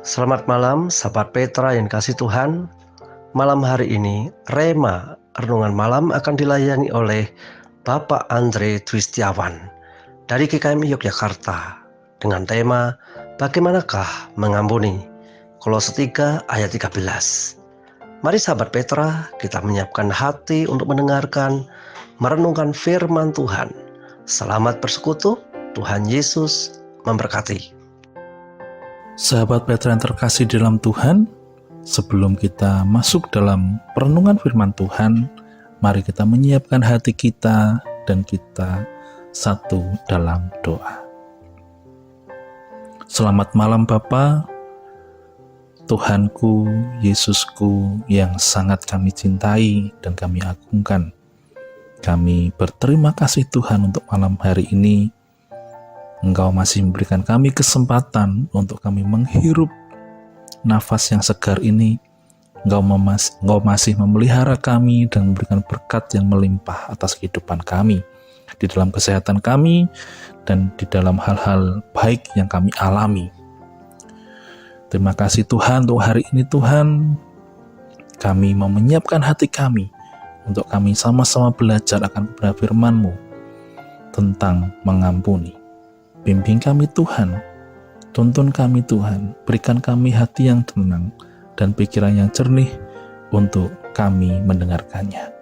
Selamat malam, sahabat Petra yang kasih Tuhan. Malam hari ini, Rema Renungan Malam akan dilayani oleh Bapak Andre Twistiawan dari GKMI Yogyakarta dengan tema Bagaimanakah Mengampuni? Kolose 3 ayat 13. Mari sahabat Petra, kita menyiapkan hati untuk mendengarkan, merenungkan firman Tuhan. Selamat bersekutu, Tuhan Yesus memberkati. Sahabat Petra yang terkasih dalam Tuhan, sebelum kita masuk dalam perenungan firman Tuhan, mari kita menyiapkan hati kita dan kita satu dalam doa. Selamat malam Bapa, Tuhanku, Yesusku yang sangat kami cintai dan kami agungkan. Kami berterima kasih Tuhan untuk malam hari ini. Engkau masih memberikan kami kesempatan untuk kami menghirup nafas yang segar ini. Engkau masih memelihara kami dan memberikan berkat yang melimpah atas kehidupan kami, di dalam kesehatan kami, dan di dalam hal-hal baik yang kami alami. Terima kasih Tuhan untuk hari ini Tuhan. Kami mau menyiapkan hati kami untuk kami sama-sama belajar akan kebenaran firman-Mu tentang mengampuni. Bimbing kami Tuhan, tuntun kami Tuhan, berikan kami hati yang tenang dan pikiran yang jernih untuk kami mendengarkannya.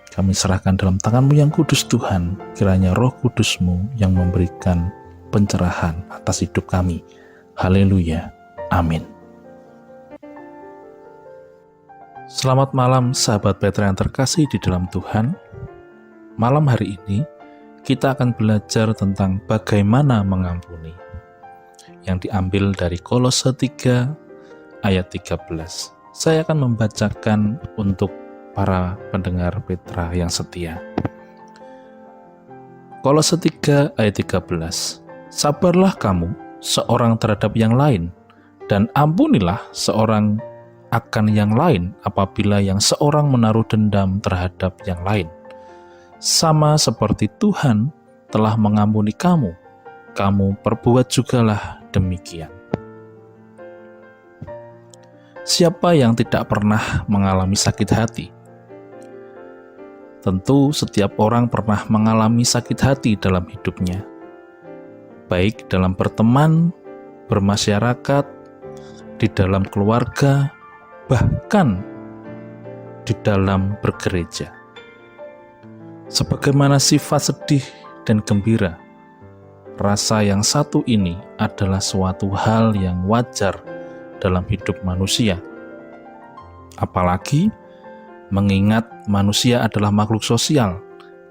Kami serahkan dalam tangan-Mu yang kudus Tuhan, kiranya Roh Kudus-Mu yang memberikan pencerahan atas hidup kami. Haleluya, amin. Selamat malam sahabat Petra yang terkasih di dalam Tuhan. Malam hari ini, kita akan belajar tentang bagaimana mengampuni, yang diambil dari Kolose 3 ayat 13. Saya akan membacakan untuk para pendengar Petra yang setia. Kolose 3 ayat 13. Sabarlah kamu seorang terhadap yang lain, dan ampunilah seorang akan yang lain apabila yang seorang menaruh dendam terhadap yang lain. Sama seperti Tuhan telah mengampuni kamu, kamu perbuat jugalah demikian. Siapa yang tidak pernah mengalami sakit hati? Tentu setiap orang pernah mengalami sakit hati dalam hidupnya, baik dalam berteman, bermasyarakat, di dalam keluarga, bahkan di dalam bergereja. Sebagaimana sifat sedih dan gembira, rasa yang satu ini adalah suatu hal yang wajar dalam hidup manusia. Apalagi mengingat manusia adalah makhluk sosial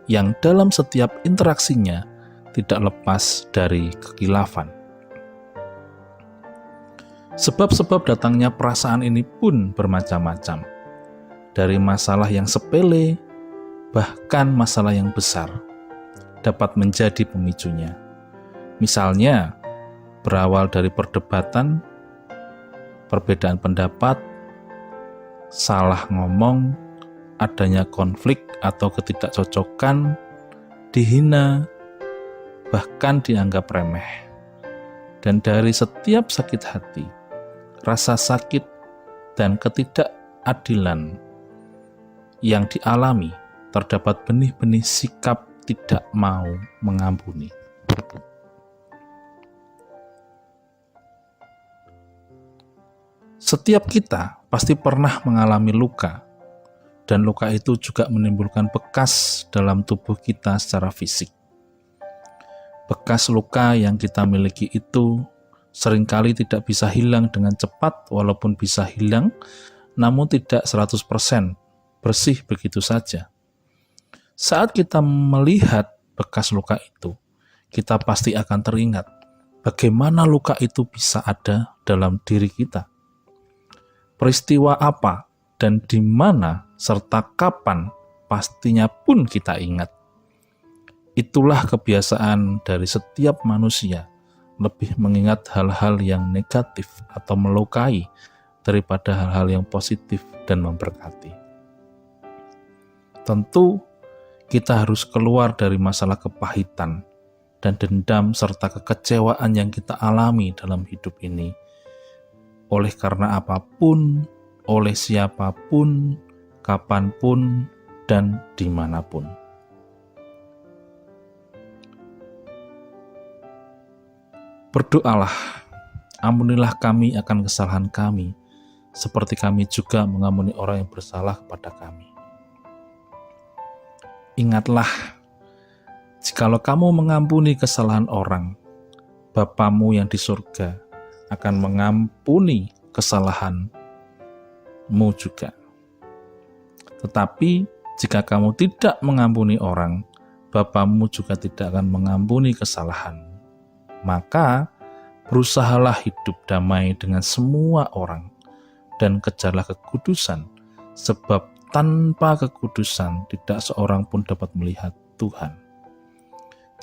yang dalam setiap interaksinya tidak lepas dari kekhilafan. Sebab-sebab datangnya perasaan ini pun bermacam-macam, dari masalah yang sepele bahkan masalah yang besar dapat menjadi pemicunya. Misalnya, berawal dari perdebatan, perbedaan pendapat, salah ngomong, adanya konflik atau ketidakcocokan, dihina, bahkan dianggap remeh. Dan dari setiap sakit hati, rasa sakit dan ketidakadilan yang dialami, terdapat benih-benih sikap tidak mau mengampuni. Setiap kita pasti pernah mengalami luka, dan luka itu juga menimbulkan bekas dalam tubuh kita secara fisik. Bekas luka yang kita miliki itu seringkali tidak bisa hilang dengan cepat, walaupun bisa hilang, namun tidak 100% bersih begitu saja. Saat kita melihat bekas luka itu, kita pasti akan teringat bagaimana luka itu bisa ada dalam diri kita. Peristiwa apa dan di mana serta kapan pastinya pun kita ingat. Itulah kebiasaan dari setiap manusia, lebih mengingat hal-hal yang negatif atau melukai daripada hal-hal yang positif dan memberkati. Tentu kita harus keluar dari masalah kepahitan dan dendam serta kekecewaan yang kita alami dalam hidup ini oleh karena apapun, oleh siapapun, kapanpun, dan dimanapun. Berdoalah, ampunilah kami akan kesalahan kami, seperti kami juga mengampuni orang yang bersalah kepada kami. Ingatlah, jikalau kamu mengampuni kesalahan orang, Bapamu yang di surga akan mengampuni kesalahanmu juga. Tetapi jika kamu tidak mengampuni orang, Bapamu juga tidak akan mengampuni kesalahanmu. Maka berusahalah hidup damai dengan semua orang dan kejarlah kekudusan, sebab tanpa kekudusan tidak seorang pun dapat melihat Tuhan.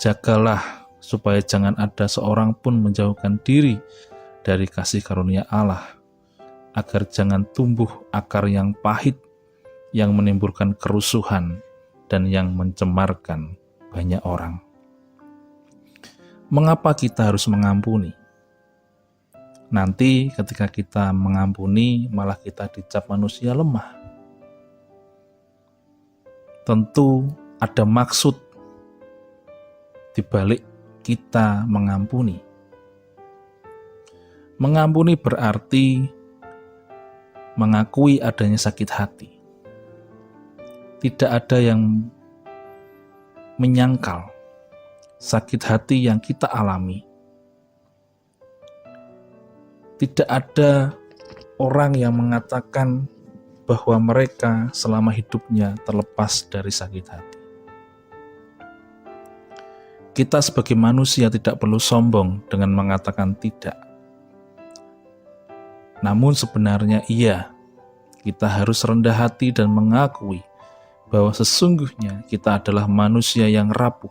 Jagalah supaya jangan ada seorang pun menjauhkan diri dari kasih karunia Allah, agar jangan tumbuh akar yang pahit yang menimbulkan kerusuhan dan yang mencemarkan banyak orang. Mengapa kita harus mengampuni? Nanti ketika kita mengampuni, malah kita dicap manusia lemah. Tentu ada maksud di balik kita mengampuni. Mengampuni berarti mengakui adanya sakit hati. Tidak ada yang menyangkal sakit hati yang kita alami. Tidak ada orang yang mengatakan bahwa mereka selama hidupnya terlepas dari sakit hati. Kita sebagai manusia tidak perlu sombong dengan mengatakan tidak. Namun sebenarnya iya, kita harus rendah hati dan mengakui bahwa sesungguhnya kita adalah manusia yang rapuh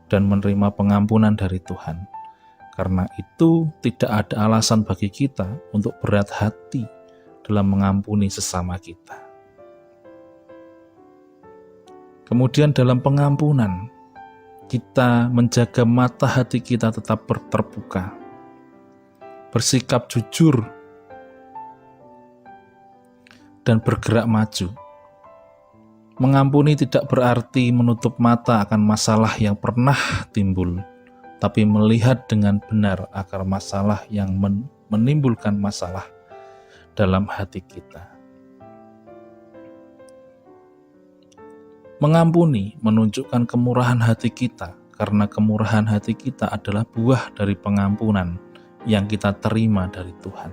dan menerima pengampunan dari Tuhan. Karena itu tidak ada alasan bagi kita untuk berat hati dalam mengampuni sesama kita. Kemudian dalam pengampunan, kita menjaga mata hati kita tetap terbuka, bersikap jujur, dan bergerak maju. Mengampuni tidak berarti menutup mata akan masalah yang pernah timbul, tapi melihat dengan benar akar masalah yang menimbulkan masalah dalam hati kita. Mengampuni menunjukkan kemurahan hati kita, karena kemurahan hati kita adalah buah dari pengampunan yang kita terima dari Tuhan.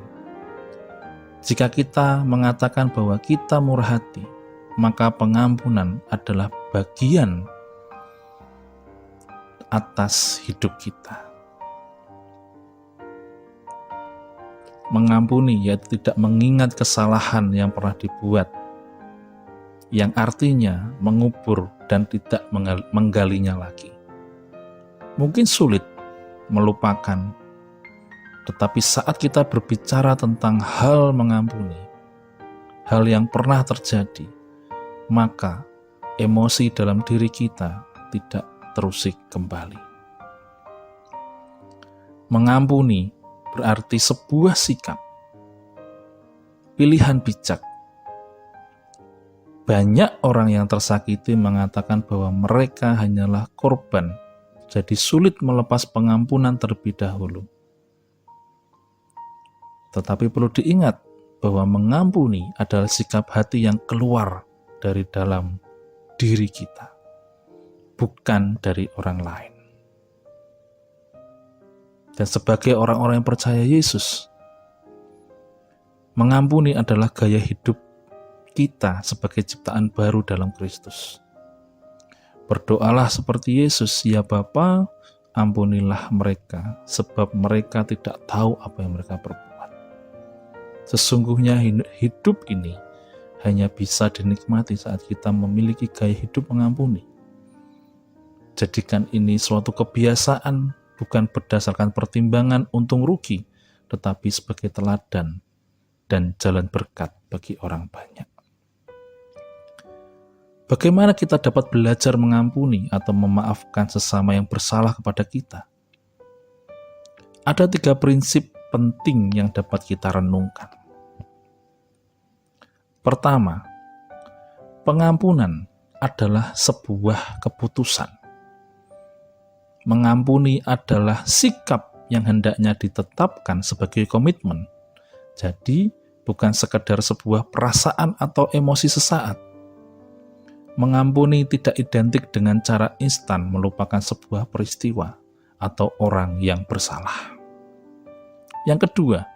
Jika kita mengatakan bahwa kita murah hati, maka pengampunan adalah bagian atas hidup kita. Mengampuni yaitu tidak mengingat kesalahan yang pernah dibuat, yang artinya mengubur dan tidak menggalinya lagi. Mungkin sulit melupakan, tetapi saat kita berbicara tentang hal mengampuni, hal yang pernah terjadi, maka emosi dalam diri kita tidak terusik kembali. Mengampuni berarti sebuah sikap, pilihan bijak. Banyak orang yang tersakiti mengatakan bahwa mereka hanyalah korban, jadi sulit melepas pengampunan terlebih dahulu. Tetapi perlu diingat bahwa mengampuni adalah sikap hati yang keluar dari dalam diri kita, bukan dari orang lain. Dan sebagai orang-orang yang percaya Yesus, mengampuni adalah gaya hidup kita sebagai ciptaan baru dalam Kristus. Berdoalah seperti Yesus, ya Bapa, ampunilah mereka, sebab mereka tidak tahu apa yang mereka perbuat. Sesungguhnya hidup ini hanya bisa dinikmati saat kita memiliki gaya hidup mengampuni. Jadikan ini suatu kebiasaan, bukan berdasarkan pertimbangan untung rugi, tetapi sebagai teladan dan jalan berkat bagi orang banyak. Bagaimana kita dapat belajar mengampuni atau memaafkan sesama yang bersalah kepada kita? Ada 3 prinsip penting yang dapat kita renungkan. Pertama, pengampunan adalah sebuah keputusan. Mengampuni adalah sikap yang hendaknya ditetapkan sebagai komitmen. Jadi, bukan sekedar sebuah perasaan atau emosi sesaat. Mengampuni tidak identik dengan cara instan melupakan sebuah peristiwa atau orang yang bersalah. Yang kedua,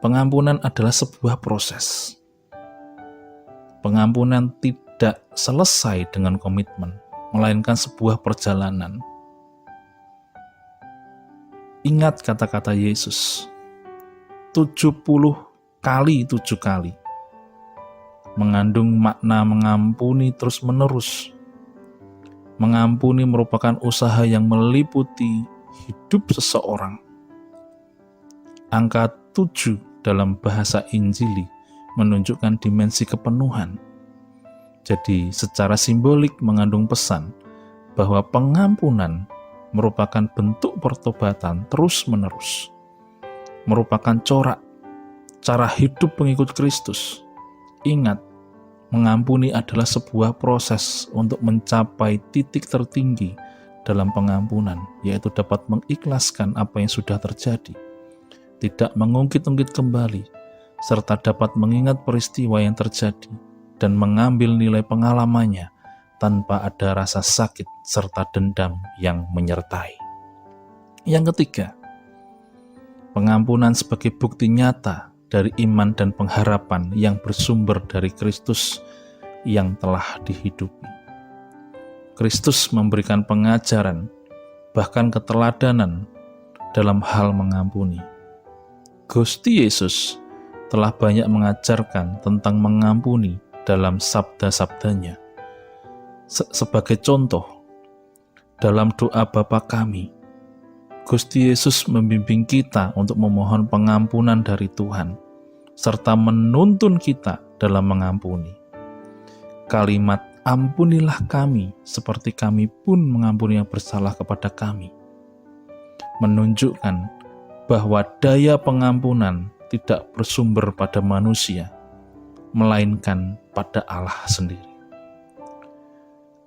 pengampunan adalah sebuah proses. Pengampunan tidak selesai dengan komitmen, melainkan sebuah perjalanan. Ingat kata-kata Yesus, 70 kali 7 kali, mengandung makna mengampuni terus-menerus. Mengampuni merupakan usaha yang meliputi hidup seseorang. Angka 7 dalam bahasa Injili menunjukkan dimensi kepenuhan. Jadi secara simbolik mengandung pesan bahwa pengampunan merupakan bentuk pertobatan terus-menerus, merupakan corak cara hidup pengikut Kristus. Ingat, mengampuni adalah sebuah proses untuk mencapai titik tertinggi dalam pengampunan, yaitu dapat mengikhlaskan apa yang sudah terjadi, tidak mengungkit-ungkit kembali, serta dapat mengingat peristiwa yang terjadi dan mengambil nilai pengalamannya tanpa ada rasa sakit serta dendam yang menyertai. Yang ketiga, pengampunan sebagai bukti nyata dari iman dan pengharapan yang bersumber dari Kristus yang telah dihidupi. Kristus memberikan pengajaran, bahkan keteladanan dalam hal mengampuni. Gusti Yesus telah banyak mengajarkan tentang mengampuni dalam sabda-sabdanya. Sebagai contoh, dalam doa Bapa kami, Gusti Yesus membimbing kita untuk memohon pengampunan dari Tuhan, serta menuntun kita dalam mengampuni. Kalimat ampunilah kami seperti kami pun mengampuni yang bersalah kepada kami, menunjukkan bahwa daya pengampunan tidak bersumber pada manusia, melainkan pada Allah sendiri.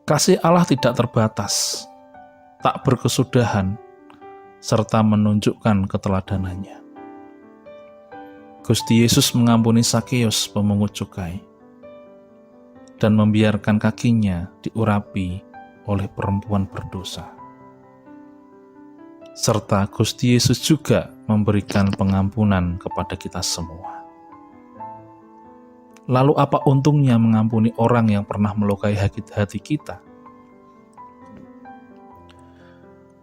Kasih Allah tidak terbatas, tak berkesudahan, serta menunjukkan keteladanannya. Gusti Yesus mengampuni Sakeus pemungut cukai dan membiarkan kakinya diurapi oleh perempuan berdosa. Serta Gusti Yesus juga memberikan pengampunan kepada kita semua. Lalu apa untungnya mengampuni orang yang pernah melukai hati kita?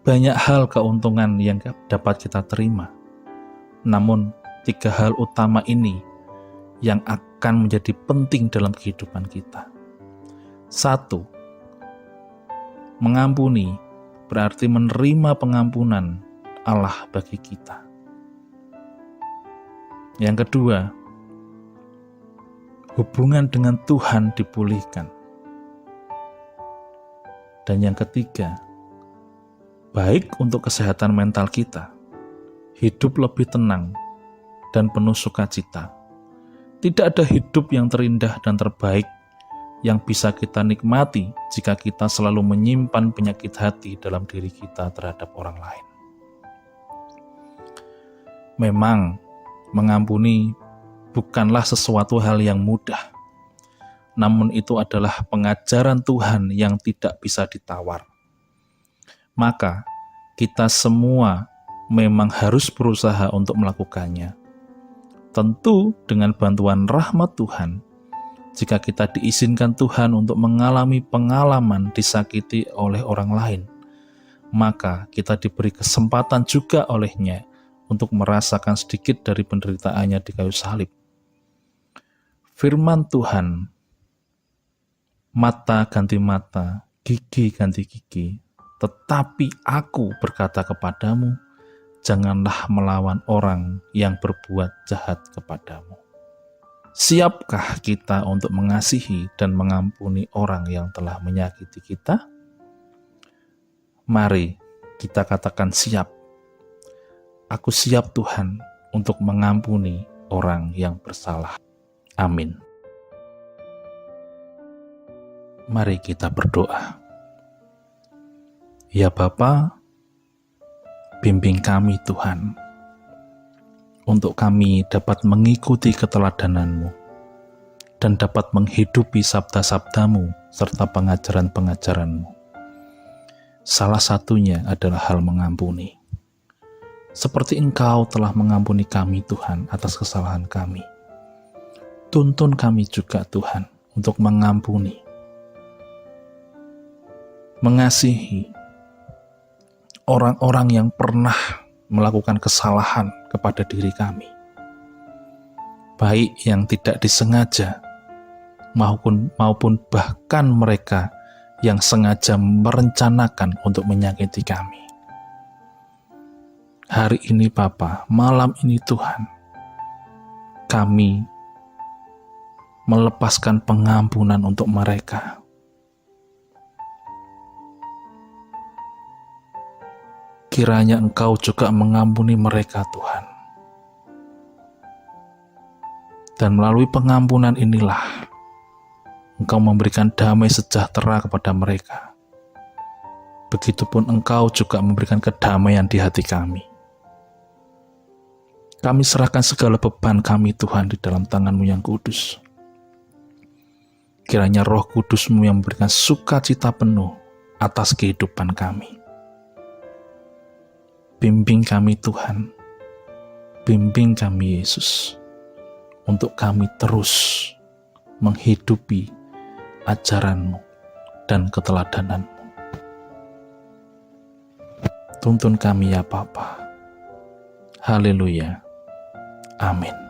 Banyak hal keuntungan yang dapat kita terima. Namun, 3 hal utama ini yang akan menjadi penting dalam kehidupan kita. 1. Mengampuni berarti menerima pengampunan Allah bagi kita. Yang kedua, hubungan dengan Tuhan dipulihkan. Dan yang ketiga, baik untuk kesehatan mental kita, hidup lebih tenang dan penuh sukacita. Tidak ada hidup yang terindah dan terbaik yang bisa kita nikmati jika kita selalu menyimpan penyakit hati dalam diri kita terhadap orang lain. Memang, mengampuni bukanlah sesuatu hal yang mudah, namun itu adalah pengajaran Tuhan yang tidak bisa ditawar. Maka, kita semua memang harus berusaha untuk melakukannya. Tentu dengan bantuan rahmat Tuhan, jika kita diizinkan Tuhan untuk mengalami pengalaman disakiti oleh orang lain, maka kita diberi kesempatan juga olehnya untuk merasakan sedikit dari penderitaannya di kayu salib. Firman Tuhan, mata ganti mata, gigi ganti gigi, tetapi aku berkata kepadamu, janganlah melawan orang yang berbuat jahat kepadamu. Siapkah kita untuk mengasihi dan mengampuni orang yang telah menyakiti kita? Mari kita katakan siap. Aku siap Tuhan untuk mengampuni orang yang bersalah. Amin. Mari kita berdoa. Ya Bapa, bimbing kami Tuhan, untuk kami dapat mengikuti keteladanan-Mu dan dapat menghidupi sabda-sabda-Mu serta pengajaran-pengajaran-Mu. Salah satunya adalah hal mengampuni. Seperti Engkau telah mengampuni kami Tuhan atas kesalahan kami. Tuntun kami juga Tuhan untuk mengampuni, mengasihi orang-orang yang pernah melakukan kesalahan kepada diri kami, baik yang tidak disengaja maupun bahkan mereka yang sengaja merencanakan untuk menyakiti kami. Hari ini Bapa, malam ini Tuhan, kami melepaskan pengampunan untuk mereka. Kiranya Engkau juga mengampuni mereka Tuhan. Dan melalui pengampunan inilah Engkau memberikan damai sejahtera kepada mereka. Begitupun Engkau juga memberikan kedamaian di hati kami. Kami serahkan segala beban kami Tuhan di dalam tangan-Mu yang kudus. Kiranya Roh Kudus-Mu yang memberikan sukacita penuh atas kehidupan kami. Bimbing kami Tuhan, bimbing kami Yesus, untuk kami terus menghidupi ajaran-Mu dan keteladanan-Mu. Tuntun kami ya Bapa. Haleluya. Amin.